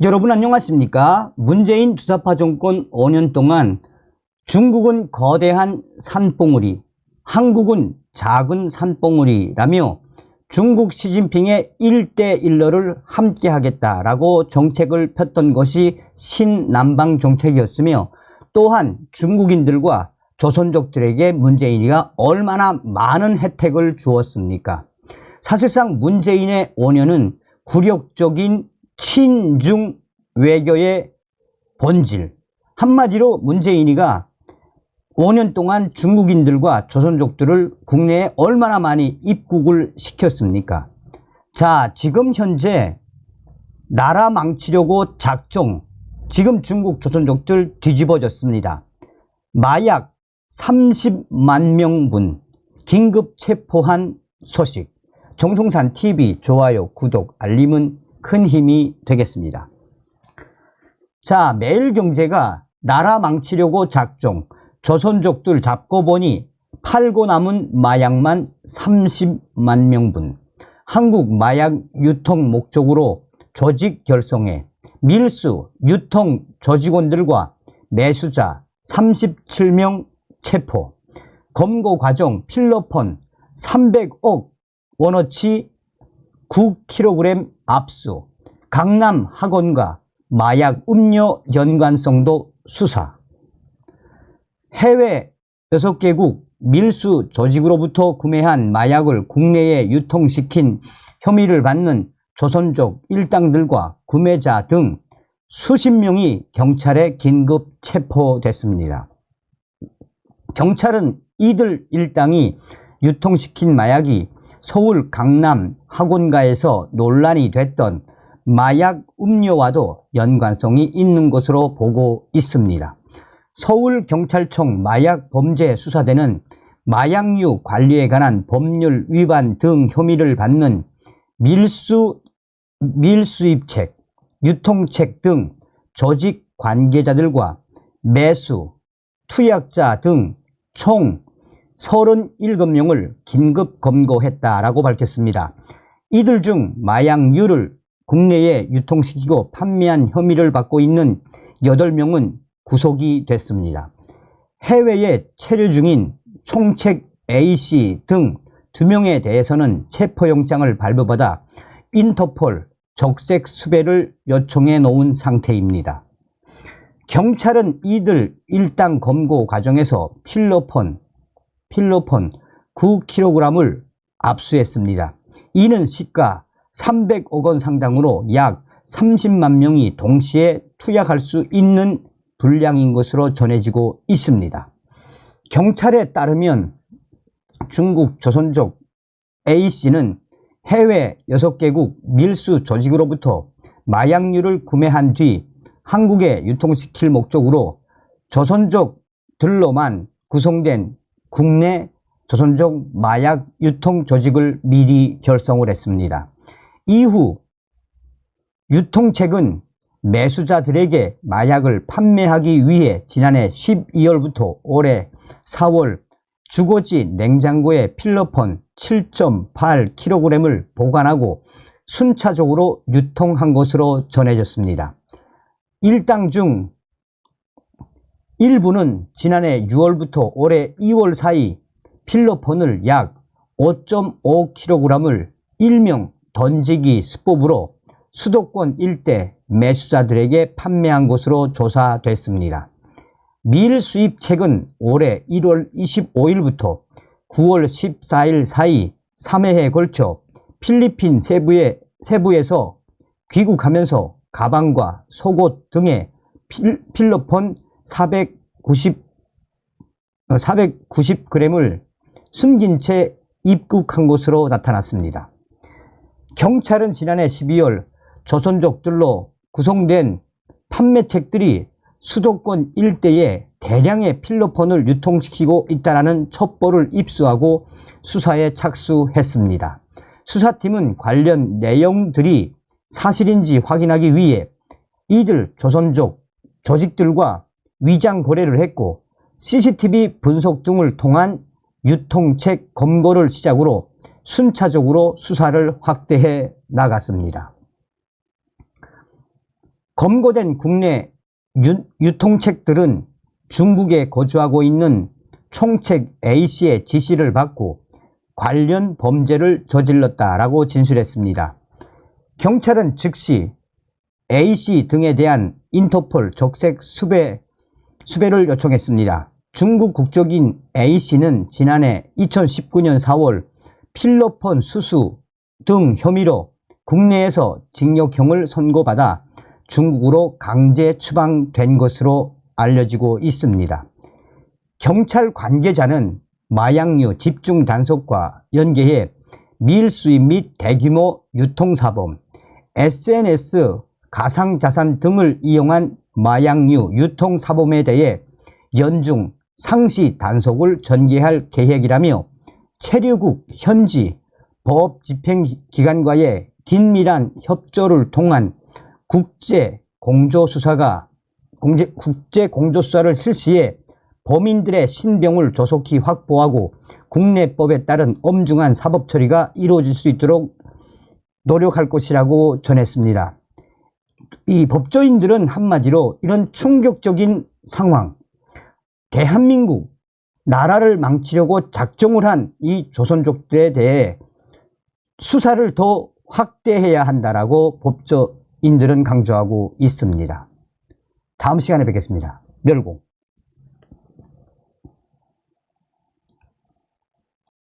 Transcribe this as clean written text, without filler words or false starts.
여러분 안녕하십니까? 문재인 주사파 정권 5년 동안 중국은 거대한 산봉우리, 한국은 작은 산봉우리라며 중국 시진핑의 1대1러를 함께 하겠다라고 정책을 폈던 것이 신남방 정책이었으며, 또한 중국인들과 조선족들에게 문재인이가 얼마나 많은 혜택을 주었습니까? 사실상 문재인의 5년은 굴욕적인 친중 외교의 본질, 한마디로 문재인이가 5년 동안 중국인들과 조선족들을 국내에 얼마나 많이 입국을 시켰습니까? 자, 지금 현재 나라 망치려고 작정, 지금 중국 조선족들 뒤집어졌습니다. 마약 30만 명분 긴급 체포한 소식. 정성산 TV 좋아요, 구독, 알림은 큰 힘이 되겠습니다. 자, 매일경제가 나라 망치려고 작정, 조선족들 잡고 보니 팔고 남은 마약만 30만 명분, 한국 마약 유통 목적으로 조직 결성해 밀수, 유통 조직원들과 매수자 37명 체포, 검거 과정 필로폰 300억 원어치 9kg 압수, 강남 학원과 마약 음료 연관성도 수사, 해외 6개국 밀수 조직으로부터 구매한 마약을 국내에 유통시킨 혐의를 받는 조선족 일당들과 구매자 등 수십 명이 경찰에 긴급 체포됐습니다. 경찰은 이들 일당이 유통시킨 마약이 서울 강남 학원가에서 논란이 됐던 마약 음료와도 연관성이 있는 것으로 보고 있습니다. 서울경찰청 마약범죄수사대는 마약류 관리에 관한 법률 위반 등 혐의를 받는 밀수입책, 유통책 등 조직 관계자들과 매수, 투약자 등 총 37명을 긴급 검거했다라고 밝혔습니다. 이들 중 마약류를 국내에 유통시키고 판매한 혐의를 받고 있는 8명은 구속이 됐습니다. 해외에 체류 중인 총책 A씨 등 2명에 대해서는 체포영장을 발부받아 인터폴 적색 수배를 요청해 놓은 상태입니다. 경찰은 이들 일당 검거 과정에서 필로폰 9kg을 압수했습니다. 이는 시가 300억 원 상당으로 약 30만 명이 동시에 투약할 수 있는 분량인 것으로 전해지고 있습니다. 경찰에 따르면 중국 조선족 A씨는 해외 6개국 밀수 조직으로부터 마약류를 구매한 뒤 한국에 유통시킬 목적으로 조선족들로만 구성된 국내 조선족 마약 유통 조직을 미리 결성을 했습니다. 이후 유통책은 매수자들에게 마약을 판매하기 위해 지난해 12월부터 올해 4월 주거지 냉장고에 필로폰 7.8kg을 보관하고 순차적으로 유통한 것으로 전해졌습니다. 일당 중 일부는 지난해 6월부터 올해 2월 사이 필로폰을 약 5.5kg을 일명 던지기 수법으로 수도권 일대 매수자들에게 판매한 것으로 조사됐습니다. 밀수입책은 올해 1월 25일부터 9월 14일 사이 3회에 걸쳐 필리핀 세부에서 귀국하면서 가방과 속옷 등에 필로폰 490g을 숨긴 채 입국한 것으로 나타났습니다. 경찰은 지난해 12월 조선족들로 구성된 판매책들이 수도권 일대에 대량의 필로폰을 유통시키고 있다는 첩보를 입수하고 수사에 착수했습니다. 수사팀은 관련 내용들이 사실인지 확인하기 위해 이들 조선족 조직들과 위장 거래를 했고 CCTV 분석 등을 통한 유통책 검거를 시작으로 순차적으로 수사를 확대해 나갔습니다. 검거된 국내 유통책들은 중국에 거주하고 있는 총책 A씨의 지시를 받고 관련 범죄를 저질렀다라고 진술했습니다. 경찰은 즉시 A씨 등에 대한 인터폴 적색 수배를 요청했습니다. 중국 국적인 A씨는 지난해 2019년 4월 필로폰 수수 등 혐의로 국내에서 징역형을 선고받아 중국으로 강제 추방된 것으로 알려지고 있습니다. 경찰 관계자는 마약류 집중 단속과 연계해 밀수입 및 대규모 유통사범, SNS, 가상자산 등을 이용한 마약류 유통사범에 대해 연중 상시 단속을 전개할 계획이라며 체류국 현지 법집행기관과의 긴밀한 협조를 통한 국제 공조수사를 실시해 범인들의 신병을 조속히 확보하고 국내법에 따른 엄중한 사법 처리가 이루어질 수 있도록 노력할 것이라고 전했습니다. 이 법조인들은 한마디로 이런 충격적인 상황, 대한민국 나라를 망치려고 작정을 한 이 조선족들에 대해 수사를 더 확대해야 한다라고 법조인들은 강조하고 있습니다. 다음 시간에 뵙겠습니다. 멸공.